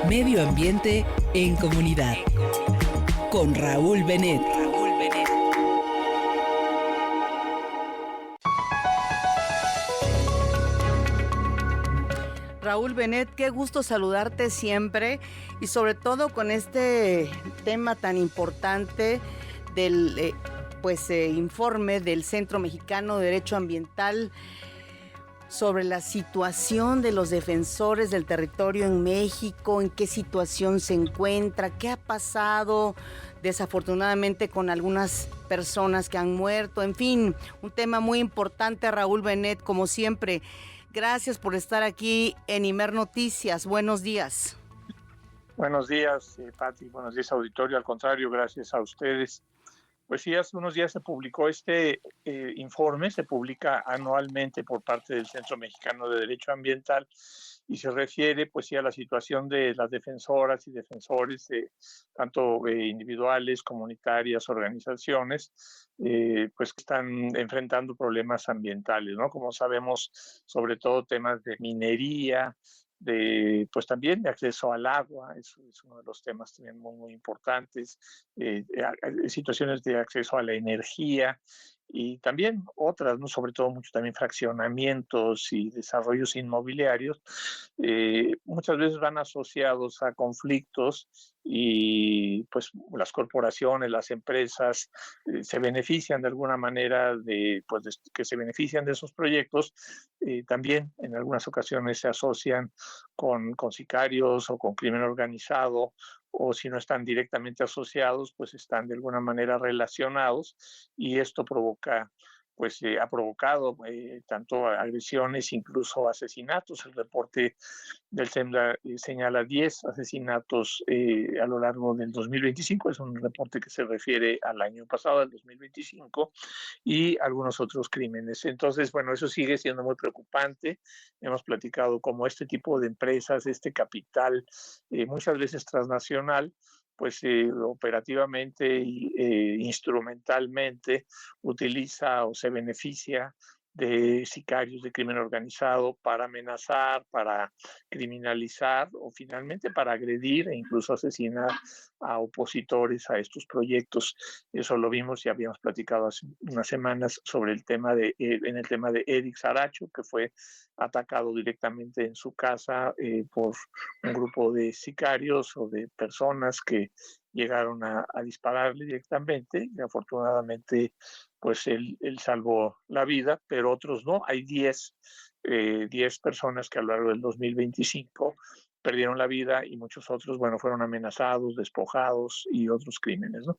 Medio ambiente en comunidad. Con Raúl Benet. Raúl Benet, qué gusto saludarte siempre y sobre todo con este tema tan importante del informe del Centro Mexicano de Derecho Ambiental sobre la situación de los defensores del territorio en México, en qué situación se encuentra, qué ha pasado desafortunadamente con algunas personas que han muerto, en fin, un tema muy importante. Raúl Benet, como siempre, gracias por estar aquí en Imer Noticias. Buenos días. Buenos días, Pati. Buenos días, auditorio. Al contrario, gracias a ustedes. Pues sí, hace unos días se publicó este informe, se publica anualmente por parte del Centro Mexicano de Derecho Ambiental y se refiere pues sí a la situación de las defensoras y defensores, tanto individuales, comunitarias, organizaciones, pues que están enfrentando problemas ambientales, ¿no? Como sabemos, sobre todo temas de minería, pues también de acceso al agua, eso es uno de los temas también muy importantes, situaciones de acceso a la energía y también otras, ¿no? Sobre todo mucho también fraccionamientos y desarrollos inmobiliarios, muchas veces van asociados a conflictos y pues las corporaciones, las empresas se benefician de alguna manera que se benefician de esos proyectos, también en algunas ocasiones se asocian con sicarios o con crimen organizado, o si no están directamente asociados, pues están de alguna manera relacionados y esto ha provocado tanto agresiones, incluso asesinatos. El reporte del SEMLA señala 10 asesinatos a lo largo del 2025, es un reporte que se refiere al año pasado, al 2025, y algunos otros crímenes. Entonces, bueno, eso sigue siendo muy preocupante. Hemos platicado cómo este tipo de empresas, este capital, muchas veces transnacional, pues operativamente e instrumentalmente utiliza o se beneficia de sicarios de crimen organizado para amenazar, para criminalizar o finalmente para agredir e incluso asesinar a opositores a estos proyectos. Eso lo vimos y habíamos platicado hace unas semanas sobre en el tema de Eric Saracho, que fue atacado directamente en su casa por un grupo de sicarios o de personas que llegaron a dispararle directamente y afortunadamente pues él salvó la vida, pero otros no. Hay 10 personas que a lo largo del 2025 perdieron la vida y muchos otros, bueno, fueron amenazados, despojados y otros crímenes, ¿no?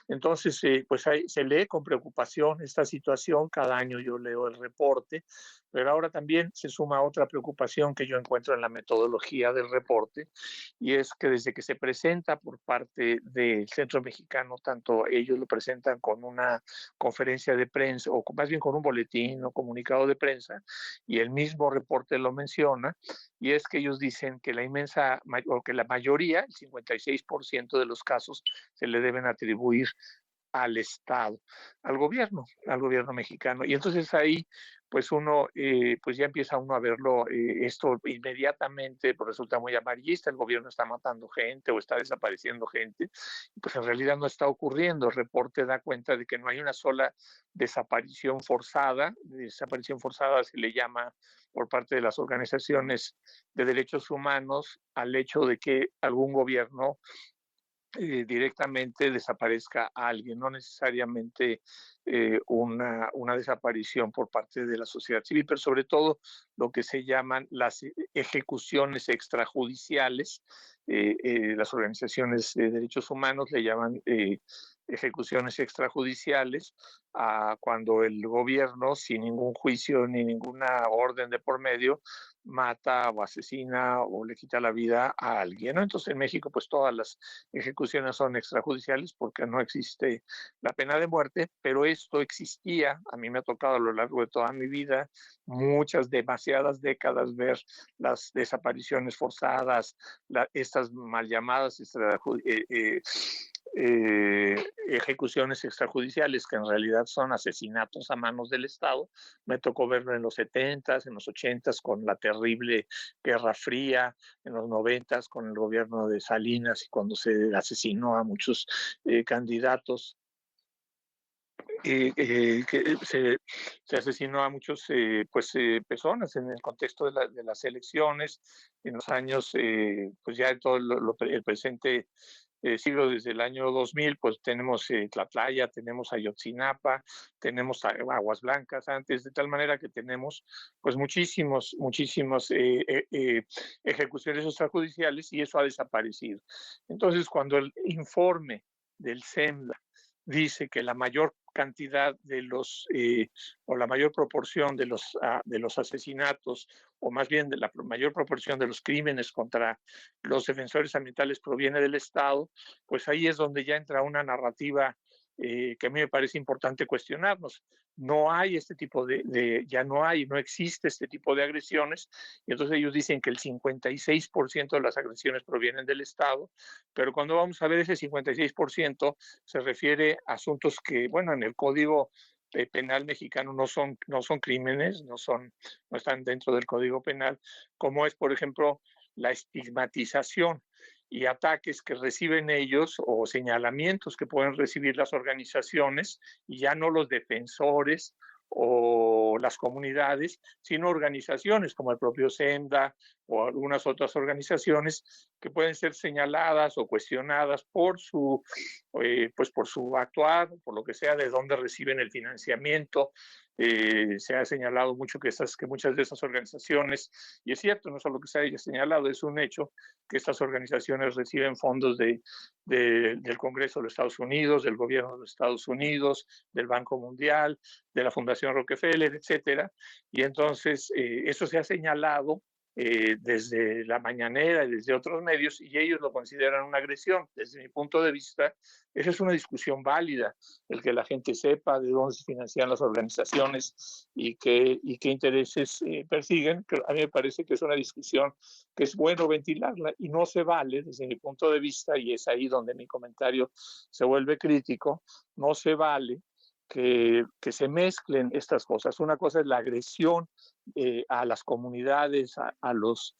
Entonces, pues se lee con preocupación esta situación. Cada año yo leo el reporte, pero ahora también se suma otra preocupación que yo encuentro en la metodología del reporte, y es que desde que se presenta por parte del Centro Mexicano, tanto ellos lo presentan con una conferencia de prensa, o más bien con un boletín o comunicado de prensa, y el mismo reporte lo menciona, y es que ellos dicen que la mayoría, el 56% de los casos, se le deben atribuir al Estado, al gobierno mexicano. Y entonces ahí, pues pues ya empieza uno a verlo, esto inmediatamente, pues resulta muy amarillista. El gobierno está matando gente o está desapareciendo gente, pues en realidad no está ocurriendo. El reporte da cuenta de que no hay una sola desaparición forzada se le llama por parte de las organizaciones de derechos humanos al hecho de que algún gobierno directamente desaparezca a alguien, no necesariamente una desaparición por parte de la sociedad civil, pero sobre todo lo que se llaman las ejecuciones extrajudiciales. Las organizaciones de derechos humanos le llaman ejecuciones extrajudiciales a cuando el gobierno, sin ningún juicio ni ninguna orden de por medio, mata o asesina o le quita la vida a alguien, ¿no? Entonces en México pues todas las ejecuciones son extrajudiciales porque no existe la pena de muerte, pero esto existía. A mí me ha tocado a lo largo de toda mi vida, demasiadas décadas, ver las desapariciones forzadas, estas mal llamadas ejecuciones extrajudiciales que en realidad son asesinatos a manos del Estado. Me tocó verlo en los 70s, en los 80s con la terrible Guerra Fría, en los 90s con el gobierno de Salinas y cuando se asesinó a muchos candidatos. Que se asesinó a muchos personas en el contexto de las elecciones en los años, pues ya todo el presente siglo, desde el año 2000, pues tenemos Tlatlaya, tenemos Ayotzinapa, tenemos Aguas Blancas antes, de tal manera que tenemos pues muchísimas ejecuciones extrajudiciales y eso ha desaparecido. Entonces, cuando el informe del SEMLA dice que la mayor cantidad de o la mayor proporción de los asesinatos, o más bien de la mayor proporción de los crímenes contra los defensores ambientales proviene del Estado, pues ahí es donde ya entra una narrativa que a mí me parece importante cuestionarnos. No hay este tipo no existe este tipo de agresiones, y entonces ellos dicen que el 56% de las agresiones provienen del Estado, pero cuando vamos a ver ese 56% se refiere a asuntos que, bueno, en el Código Penal mexicano no son crímenes, no están dentro del Código Penal, como es, por ejemplo, la estigmatización y ataques que reciben ellos o señalamientos que pueden recibir las organizaciones y ya no los defensores o las comunidades, sino organizaciones como el propio SEMDA o algunas otras organizaciones que pueden ser señaladas o cuestionadas por por su actuar, por lo que sea, de dónde reciben el financiamiento. Se ha señalado mucho que muchas de esas organizaciones, y es cierto, no solo que se haya señalado, es un hecho que estas organizaciones reciben fondos del Congreso de los Estados Unidos, del gobierno de los Estados Unidos, del Banco Mundial, de la Fundación Rockefeller, etcétera. Y entonces eso se ha señalado desde la mañanera y desde otros medios, y ellos lo consideran una agresión. Desde mi punto de vista, esa es una discusión válida, el que la gente sepa de dónde se financian las organizaciones y qué intereses persiguen. A mí me parece que es una discusión que es bueno ventilarla, y no se vale, desde mi punto de vista, y es ahí donde mi comentario se vuelve crítico, no se vale que se mezclen estas cosas. Una cosa es la agresión a las comunidades, a los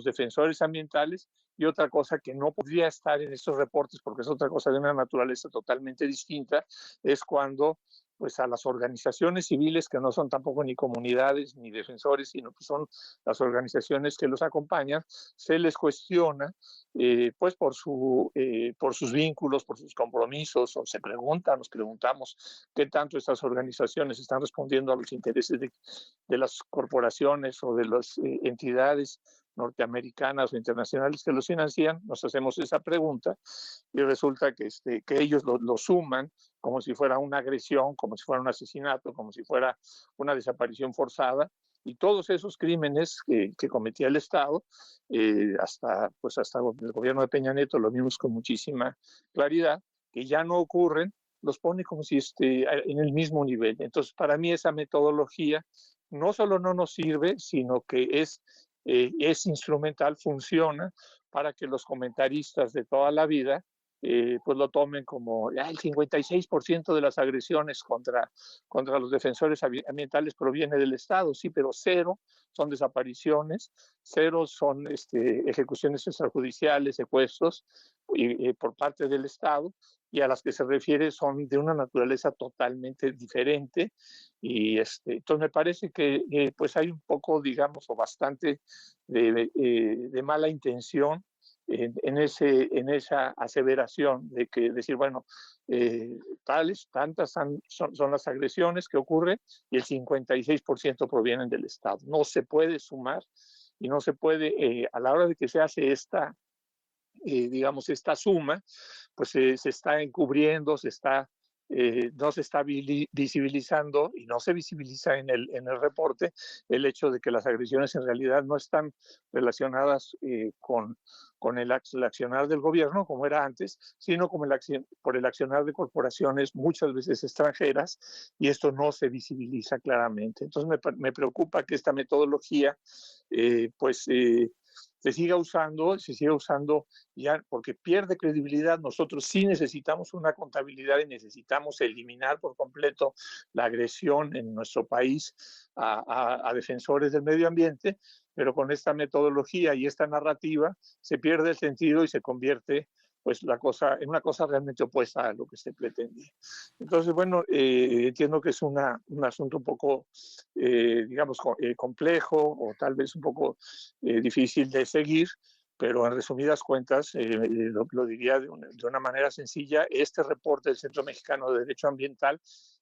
defensores ambientales, y otra cosa que no podría estar en estos reportes porque es otra cosa de una naturaleza totalmente distinta, es cuando pues a las organizaciones civiles, que no son tampoco ni comunidades ni defensores, sino que son las organizaciones que los acompañan, se les cuestiona pues por sus vínculos, por sus compromisos, o nos preguntamos qué tanto estas organizaciones están respondiendo a los intereses de las corporaciones o de las entidades norteamericanas o internacionales que los financian. Nos hacemos esa pregunta y resulta que ellos lo suman como si fuera una agresión, como si fuera un asesinato, como si fuera una desaparición forzada, y todos esos crímenes que cometía el Estado, hasta el gobierno de Peña Nieto lo vimos con muchísima claridad, que ya no ocurren, los pone como si en el mismo nivel. Entonces, para mí esa metodología no solo no nos sirve, sino que es instrumental, funciona para que los comentaristas de toda la vida pues lo tomen como el 56% de las agresiones contra los defensores ambientales proviene del Estado. Sí, pero 0 son desapariciones, 0 son ejecuciones extrajudiciales, secuestros por parte del Estado, y a las que se refiere son de una naturaleza totalmente diferente. Y entonces me parece que pues hay un poco, digamos, o bastante de mala intención en esa aseveración de decir, bueno, tantas son las agresiones que ocurren y el 56% provienen del Estado. No se puede sumar y no se puede, a la hora de que se hace esta suma, pues se está encubriendo, no se está visibilizando, y no se visibiliza en el reporte el hecho de que las agresiones en realidad no están relacionadas con el accionar del gobierno, como era antes, sino por el accionar de corporaciones muchas veces extranjeras, y esto no se visibiliza claramente. Entonces me preocupa que esta metodología se siga usando ya porque pierde credibilidad. Nosotros sí necesitamos una contabilidad y necesitamos eliminar por completo la agresión en nuestro país a defensores del medio ambiente, pero con esta metodología y esta narrativa se pierde el sentido y se convierte pues en una cosa realmente opuesta a lo que se pretendía. Entonces, bueno, entiendo que es un asunto un poco, digamos, complejo o tal vez un poco difícil de seguir, pero en resumidas cuentas, lo diría de una manera sencilla, este reporte del Centro Mexicano de Derecho Ambiental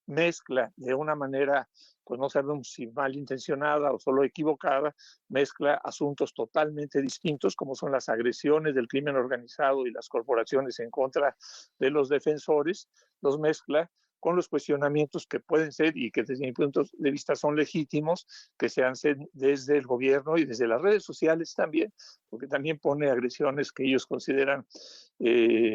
mezcla de una manera, pues no sabemos si malintencionada o solo equivocada, mezcla asuntos totalmente distintos como son las agresiones del crimen organizado y las corporaciones en contra de los defensores, los mezcla con los cuestionamientos que pueden ser y que desde mi punto de vista son legítimos, que se hacen desde el gobierno y desde las redes sociales también, porque también pone agresiones que ellos consideran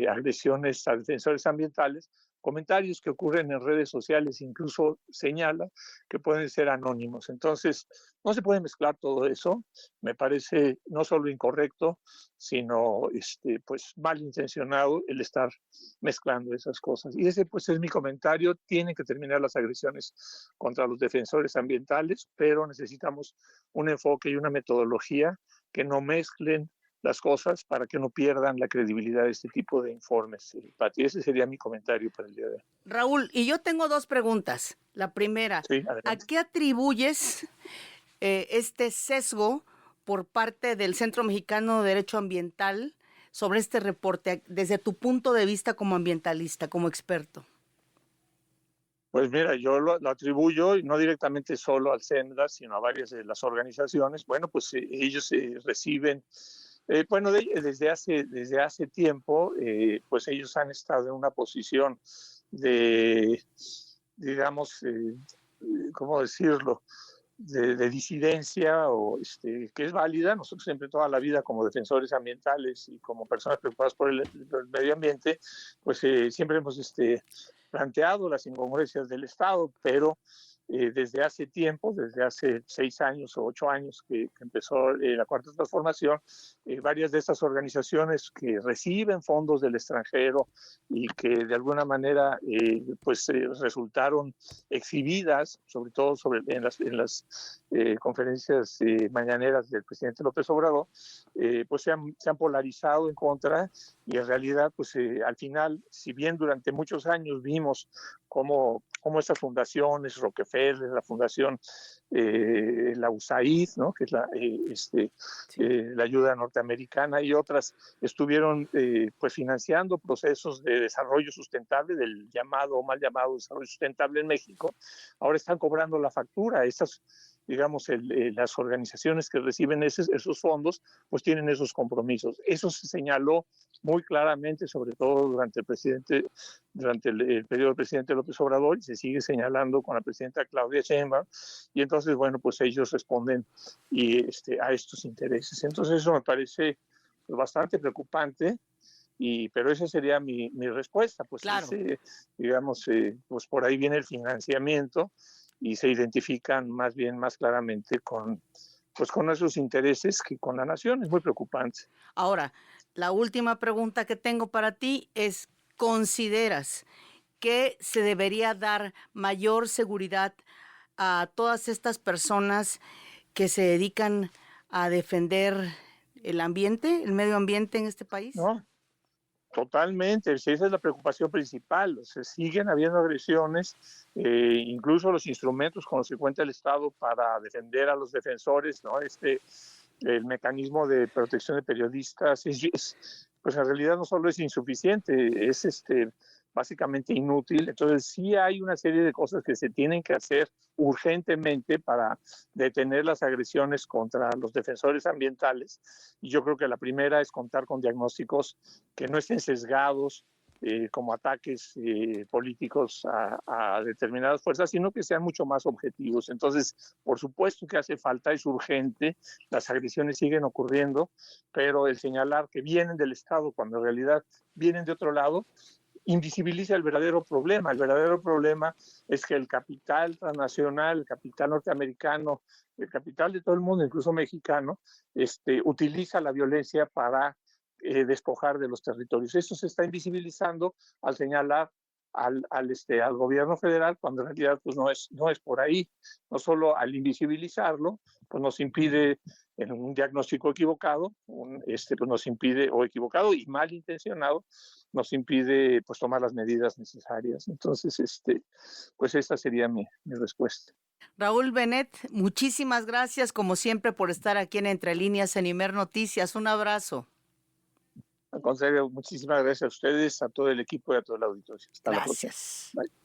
agresiones a defensores ambientales, comentarios que ocurren en redes sociales, incluso señala que pueden ser anónimos. Entonces, no se puede mezclar todo eso. Me parece no solo incorrecto, sino pues malintencionado el estar mezclando esas cosas. Y ese pues es mi comentario. Tienen que terminar las agresiones contra los defensores ambientales, pero necesitamos un enfoque y una metodología que no mezclen las cosas para que no pierdan la credibilidad de este tipo de informes. Pati, ese sería mi comentario para el día de hoy. Raúl, y yo tengo dos preguntas. La primera, sí, ¿a qué atribuyes este sesgo por parte del Centro Mexicano de Derecho Ambiental sobre este reporte, desde tu punto de vista como ambientalista, como experto? Pues mira, yo lo atribuyo no directamente solo al CENDA, sino a varias de las organizaciones. Bueno, pues ellos reciben, desde hace tiempo, pues ellos han estado en una posición de, digamos, ¿cómo decirlo?, de disidencia o que es válida. Nosotros siempre toda la vida como defensores ambientales y como personas preocupadas por el medio ambiente, pues siempre hemos planteado las incongruencias del Estado, pero desde hace tiempo, desde hace 6 años o 8 años que empezó la Cuarta Transformación, varias de estas organizaciones que reciben fondos del extranjero y que de alguna manera resultaron exhibidas, sobre todo en las conferencias mañaneras del presidente López Obrador, pues se han polarizado en contra y en realidad pues al final, si bien durante muchos años vimos cómo estas fundaciones, Rockefeller, la fundación, la USAID, ¿no?, que es la ayuda norteamericana, y otras estuvieron pues financiando procesos de desarrollo sustentable, del llamado o mal llamado desarrollo sustentable en México, ahora están cobrando la factura. Estas, digamos, las organizaciones que reciben esos fondos, pues tienen esos compromisos. Eso se señaló muy claramente, sobre todo durante el periodo del presidente López Obrador, y se sigue señalando con la presidenta Claudia Sheinbaum, y entonces, bueno, pues ellos responden a estos intereses. Entonces eso me parece bastante preocupante, pero esa sería mi respuesta, pues claro. Pues por ahí viene el financiamiento y se identifican más claramente con esos intereses que con la nación. Es muy preocupante. Ahora, la última pregunta que tengo para ti es, ¿consideras que se debería dar mayor seguridad a todas estas personas que se dedican a defender el ambiente, el medio ambiente en este país? No, totalmente. Esa es la preocupación principal. Se siguen habiendo agresiones, incluso los instrumentos con los que cuenta el Estado para defender a los defensores, ¿no? El mecanismo de protección de periodistas, pues en realidad no solo es insuficiente, es básicamente inútil. Entonces sí hay una serie de cosas que se tienen que hacer urgentemente para detener las agresiones contra los defensores ambientales, y yo creo que la primera es contar con diagnósticos que no estén sesgados como ataques políticos a determinadas fuerzas, sino que sean mucho más objetivos. Entonces, por supuesto que hace falta, es urgente, las agresiones siguen ocurriendo, pero el señalar que vienen del Estado cuando en realidad vienen de otro lado, invisibiliza el verdadero problema. El verdadero problema es que el capital transnacional, el capital norteamericano, el capital de todo el mundo, incluso mexicano, utiliza la violencia para despojar de los territorios. Eso se está invisibilizando al señalar al gobierno federal, cuando en realidad pues no es por ahí. No solo al invisibilizarlo, pues nos impide, en un diagnóstico equivocado, pues nos impide, o equivocado y malintencionado, nos impide pues tomar las medidas necesarias. Entonces, pues esta sería mi respuesta. Raúl Benet, muchísimas gracias como siempre por estar aquí en Entre Líneas en Imer Noticias. Un abrazo. Al contrario, muchísimas gracias a ustedes, a todo el equipo y a todo el auditorio. Hasta la próxima. Gracias. Bye.